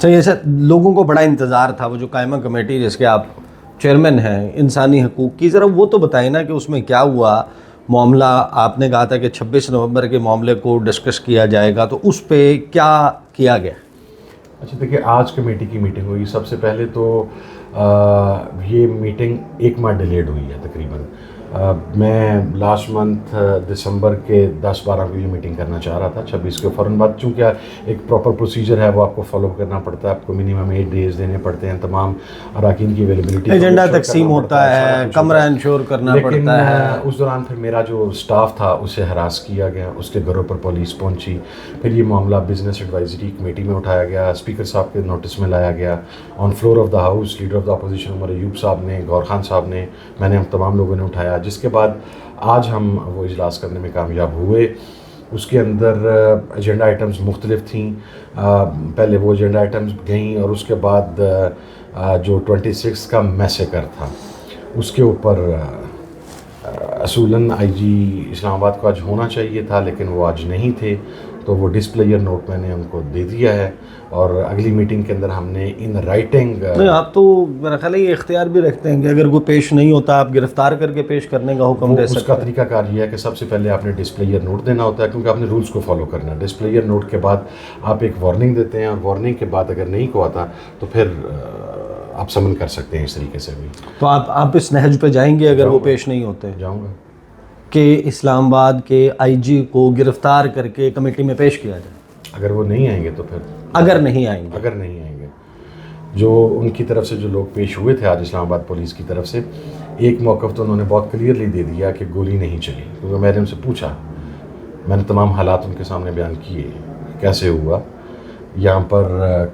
صحیح ہے سر. لوگوں کو بڑا انتظار تھا, وہ جو قائمہ کمیٹی جس کے آپ چیئرمین ہیں انسانی حقوق کی, ذرا وہ تو بتائیں نا کہ اس میں کیا ہوا معاملہ. آپ نے کہا تھا کہ 26 نومبر کے معاملے کو ڈسکس کیا جائے گا, تو اس پہ کیا کیا گیا؟ اچھا دیکھیے, آج کمیٹی کی میٹنگ ہوئی. سب سے پہلے تو یہ میٹنگ 1 ماہ ڈیلیڈ ہوئی ہے تقریباً. میں لاسٹ منتھ دسمبر کے 10-12 کو یہ میٹنگ کرنا چاہ رہا تھا, 26 کے فوراً بعد. چونکہ ایک پراپر پروسیجر ہے وہ آپ کو فالو کرنا پڑتا ہے, آپ کو منیمم 8 days دینے پڑتے ہیں, تمام اراکین کی اویلیبلٹی, ایجنڈا تقسیم ہوتا ہے, کمرہ انشور کرنا پڑتا ہے. لیکن اس دوران پھر میرا جو اسٹاف تھا اسے ہراس کیا گیا, اس کے گھروں پر پولیس پہنچی. پھر یہ معاملہ بزنس ایڈوائزری کمیٹی میں اٹھایا گیا, اسپیکر صاحب کے نوٹس میں لایا گیا, on floor of the house leader of the opposition Omar Ayub صاحب نے, غور خان صاحب نے, میں نے, ہم تمام لوگوں نے اٹھایا. جس کے بعد آج ہم وہ اجلاس کرنے میں کامیاب ہوئے. اس کے اندر ایجنڈا آئٹمز مختلف تھیں. پہلے وہ ایجنڈا آئٹمز گئیں اور اس کے بعد جو 26 کا میسیکر تھا اس کے اوپر اصولاً آئی جی اسلام آباد کو آج ہونا چاہیے تھا لیکن وہ آج نہیں تھے, تو وہ ڈسپلیئر نوٹ میں نے ان کو دے دیا ہے. اور اگلی میٹنگ کے اندر ہم نے ان رائٹنگ, نہیں آپ تو میرا خیال ہے یہ اختیار بھی رکھتے ہیں کہ اگر کوئی پیش نہیں ہوتا آپ گرفتار کر کے پیش کرنے کا حکم دے سکتے ہیں. اس کا طریقہ کار یہ ہے کہ سب سے پہلے آپ نے ڈسپلیئر نوٹ دینا ہوتا ہے, کیونکہ آپ نے رولز کو فالو کرنا ہے. ڈسپلیئر نوٹ کے بعد آپ ایک وارننگ دیتے ہیں, اور وارننگ کے بعد اگر نہیں کو آتا تو پھر آپ سمن کر سکتے ہیں اس طریقے سے بھی. تو آپ اس نہج پہ جائیں گے اگر وہ پیش نہیں ہوتے؟ جاؤں گا کہ اسلام آباد کے آئی جی کو گرفتار کر کے کمیٹی میں پیش کیا جائے. اگر وہ نہیں آئیں گے تو پھر اگر نہیں آئیں گے جو ان کی طرف سے جو لوگ پیش ہوئے تھے آج اسلام آباد پولیس کی طرف سے, ایک موقف تو انہوں نے بہت کلیئرلی دے دیا کہ گولی نہیں چلی. کیونکہ میں نے ان سے پوچھا, میں نے تمام حالات ان کے سامنے بیان کیے کیسے ہوا. یہاں پر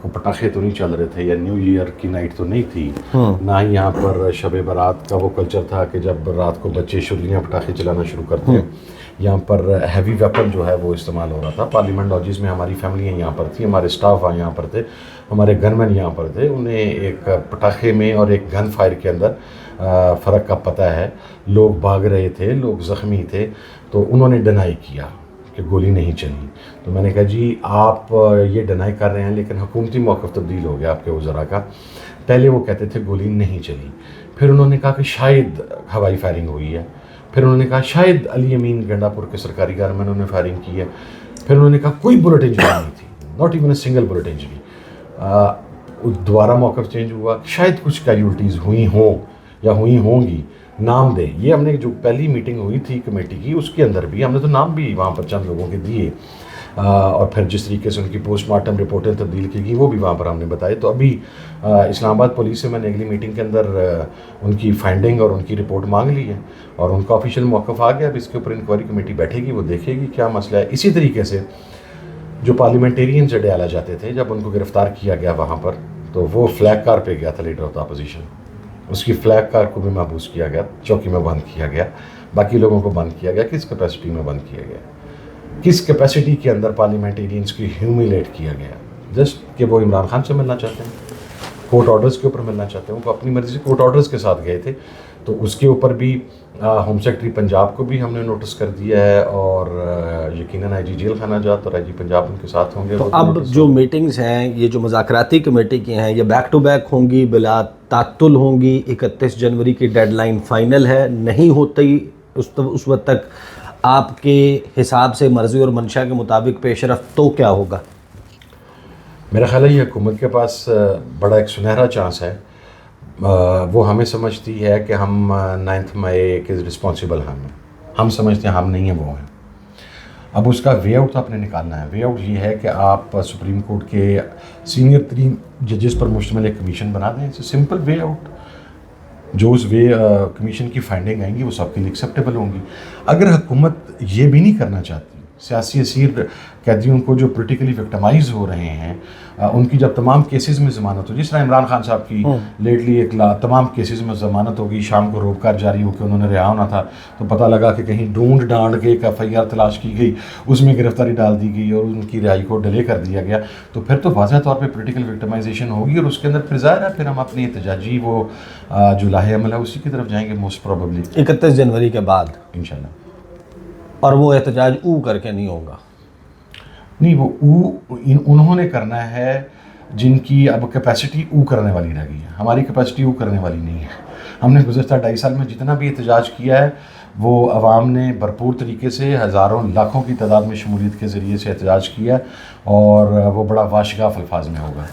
کوئی پٹاخے تو نہیں چل رہے تھے, یا نیو ایئر کی نائٹ تو نہیں تھی, نہ ہی یہاں پر شب برات کا وہ کلچر تھا کہ جب رات کو بچے شرلیاں پٹاخے چلانا شروع کرتے ہیں. یہاں پر ہیوی ویپن جو ہے وہ استعمال ہو رہا تھا. پارلیمنٹ لاجز میں ہماری فیملیاں یہاں پر تھیں, ہمارے اسٹاف یہاں پر تھے, ہمارے گن مین یہاں پر تھے. انہیں ایک پٹاخے میں اور ایک گن فائر کے اندر فرق کا پتہ ہے. لوگ بھاگ رہے تھے, لوگ زخمی تھے, تو انہوں نے ڈینائی کیا کہ گولی نہیں چلی. تو میں نے کہا جی آپ یہ ڈینائی کر رہے ہیں لیکن حکومتی موقف تبدیل ہو گیا آپ کے وزراء کا. پہلے وہ کہتے تھے گولی نہیں چلی, پھر انہوں نے کہا کہ شاید ہوائی فائرنگ ہوئی ہے, پھر انہوں نے کہا شاید علی امین گنڈا پور کے سرکاری گھر میں انہوں نے فائرنگ کی ہے, پھر انہوں نے کہا کوئی بلٹ انجری نہیں تھی, not even a single bullet injury. دوبارہ موقف چینج ہوا, شاید کچھ کیجولٹیز ہوئی ہوں یا ہوئی ہوں گی, نام دیں. یہ ہم نے جو پہلی میٹنگ ہوئی تھی کمیٹی کی اس کے اندر بھی ہم نے تو نام بھی وہاں پر چند لوگوں کے دیے, اور پھر جس طریقے سے ان کی پوسٹ مارٹم رپورٹیں تبدیل کی گئی وہ بھی وہاں پر ہم نے بتائی. تو ابھی اسلام آباد پولیس سے میں نے اگلی میٹنگ کے اندر ان کی فائنڈنگ اور ان کی رپورٹ مانگ لی ہے, اور ان کا آفیشیل موقف آ گیا. اب اس کے اوپر انکوائری کمیٹی بیٹھے گی, وہ دیکھے گی کیا مسئلہ ہے. اسی طریقے سے جو پارلیمنٹیرین ڈیالہ جاتے تھے, جب ان کو گرفتار کیا گیا وہاں پر, تو وہ فلیگ کار پہ گیا تھا لیڈر آف دا اپوزیشن, اس کی فلیگ کار کو بھی محبوس کیا گیا, چوکی میں بند کیا گیا, باقی لوگوں کو بند کیا گیا. کس کیپیسٹی میں بند کیا گیا, کس کیپیسٹی کے اندر پارلیمنٹیرینس کی ہیومیلیٹ کیا گیا؟ جسٹ کہ وہ عمران خان سے ملنا چاہتے ہیں, کورٹ آرڈرز کے اوپر ملنا چاہتے ہیں. وہ اپنی مرضی سے کورٹ آرڈرز کے ساتھ گئے تھے, تو اس کے اوپر بھی ہوم سیکرٹری پنجاب کو بھی ہم نے نوٹس کر دیا ہے, اور یقیناً آئی جی جیل خانہ جات اور آئی جی پنجاب ان کے ساتھ ہوں گے. تو اب جو میٹنگز ہیں یہ جو مذاکراتی کمیٹی کی ہیں یہ بیک ٹو بیک ہوں گی, بلا تعطل ہوں گی؟ 31 جنوری کی ڈیڈ لائن فائنل ہے, نہیں ہوتی اس وقت تک آپ کے حساب سے مرضی اور منشا کے مطابق پیش رفت تو کیا ہوگا؟ میرا خیال ہے یہ حکومت کے پاس بڑا ایک سنہرا چانس ہے. وہ ہمیں سمجھتی ہے کہ ہم 9 مئی کے رسپانسبل ہم سمجھتے ہیں ہم نہیں ہیں, وہ ہیں. اب اس کا وے آؤٹ آپ نے نکالنا ہے. وے آؤٹ یہ ہے کہ آپ سپریم کورٹ کے سینئر ترین ججز پر مشتمل ایک کمیشن بنا دیں. It's a simple way out. جو اس وے کمیشن کی فائنڈنگ آئیں گی وہ سب کے لیے ایکسیپٹیبل ہوں گی. اگر حکومت یہ بھی نہیں کرنا چاہتی, سیاسی اسیر قیدیوں کو جو پولیٹیکلی وکٹمائز ہو رہے ہیں ان کی جب تمام کیسز میں ضمانت ہو, جس طرح عمران خان صاحب کی لیٹلی ایک تمام کیسز میں ضمانت ہوگی, شام کو روک کار جاری ہو کے انہوں نے رہا ہونا تھا, تو پتہ لگا کہ کہیں ڈھونڈ ڈانڈ کے ایک FIR تلاش کی گئی, اس میں گرفتاری ڈال دی گئی اور ان کی رہائی کو ڈیلے کر دیا گیا, تو پھر تو واضح طور پہ پولیٹیکل وکٹمائزیشن ہوگی, اور اس کے اندر پھر ظاہر ہے پھر ہم اپنی احتجاجی وہ جو لاہ عمل ہے اسی کی طرف جائیں گے موسٹ پروبیبلی 31 جنوری کے بعد انشاءاللہ. اور وہ احتجاج کر کے نہیں ہوگا؟ نہیں, وہ انہوں نے کرنا ہے جن کی اب کیپیسٹی او کرنے والی رہ گئی ہے. ہماری کیپیسٹی او کرنے والی نہیں ہے. ہم نے گزشتہ 2.5 سال میں جتنا بھی احتجاج کیا ہے وہ عوام نے بھرپور طریقے سے ہزاروں لاکھوں کی تعداد میں شمولیت کے ذریعے سے احتجاج کیا اور وہ بڑا واشگاف الفاظ میں ہوگا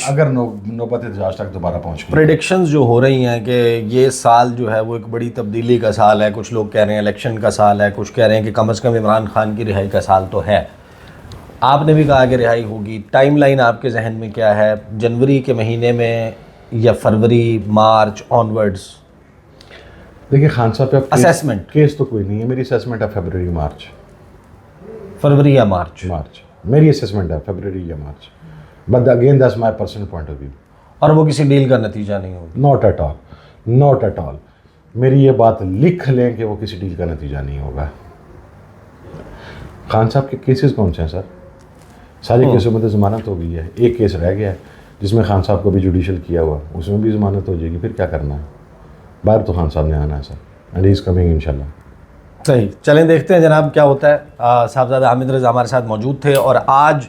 اگر نوبت احتجاج تک دوبارہ پہنچ گئی. پریڈکشنز جو ہو رہی ہیں کہ یہ سال جو ہے وہ ایک بڑی تبدیلی کا سال ہے. کچھ لوگ کہہ رہے ہیں الیکشن کا سال ہے, کچھ کہہ رہے ہیں کہ کم از کم عمران خان کی رہائی کا سال تو ہے. آپ نے بھی کہا کہ رہائی ہوگی. ٹائم لائن آپ کے ذہن میں کیا ہے؟ جنوری کے مہینے میں یا فروری, مارچ آنورڈز؟ دیکھیں خان صاحب پہ اسیسمنٹ کیس تو کوئی نہیں ہے. میری اسیسمنٹ ہے فیبرری فروری یا مارچ میری اسیسمنٹ ہے فیبرری یا مارچ. But again that's my personal point of view. اور وہ کسی ڈیل کا نتیجہ نہیں ہوگی؟ Not at all. میری یہ بات لکھ لیں کہ وہ کسی ڈیل کا نتیجہ نہیں ہوگا. خان صاحب کے کیسز کون سے ہیں سر؟ سارے کیسوں میں تو ضمانت ہو گئی ہے. ایک کیس رہ گیا ہے جس میں خان صاحب کو بھی جوڈیشل کیا ہوا, اس میں بھی ضمانت ہو جائے گی. پھر کیا کرنا ہے؟ باہر تو خان صاحب نے آنا ہے سر, اینڈ ہی از کمنگ انشاءاللہ. صحیح, چلیں دیکھتے ہیں جناب کیا ہوتا ہے. صاحبزادہ حامد رضا ہمارے ساتھ موجود تھے, اور آج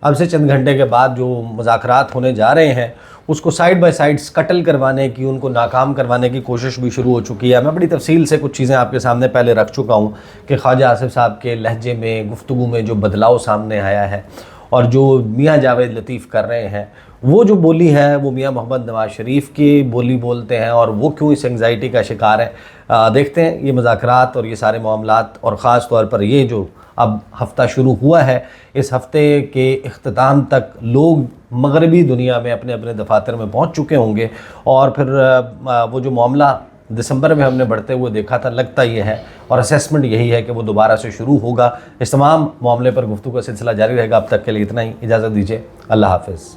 اب سے چند گھنٹے کے بعد جو مذاکرات ہونے جا رہے ہیں اس کو سائڈ بائی سائڈ قتل کروانے کی, ان کو ناکام کروانے کی کوشش بھی شروع ہو چکی ہے. میں بڑی تفصیل سے کچھ چیزیں آپ کے سامنے پہلے رکھ چکا ہوں کہ خواجہ آصف صاحب کے لہجے میں, گفتگو میں جو بدلاؤ سامنے آیا ہے, اور جو میاں جاوید لطیف کر رہے ہیں, وہ جو بولی ہے وہ میاں محمد نواز شریف کی بولی بولتے ہیں, اور وہ کیوں اس انگزائٹی کا شکار ہیں. دیکھتے ہیں یہ مذاکرات اور یہ سارے معاملات, اور خاص طور پر یہ جو اب ہفتہ شروع ہوا ہے, اس ہفتے کے اختتام تک لوگ مغربی دنیا میں اپنے اپنے دفاتر میں پہنچ چکے ہوں گے, اور پھر وہ جو معاملہ دسمبر میں ہم نے بڑھتے ہوئے دیکھا تھا, لگتا یہ ہے اور اسیسمنٹ یہی ہے کہ وہ دوبارہ سے شروع ہوگا. اس تمام معاملے پر گفتگو کا سلسلہ جاری رہے گا. اب تک کے لیے اتنا ہی, اجازت دیجیے, اللہ حافظ.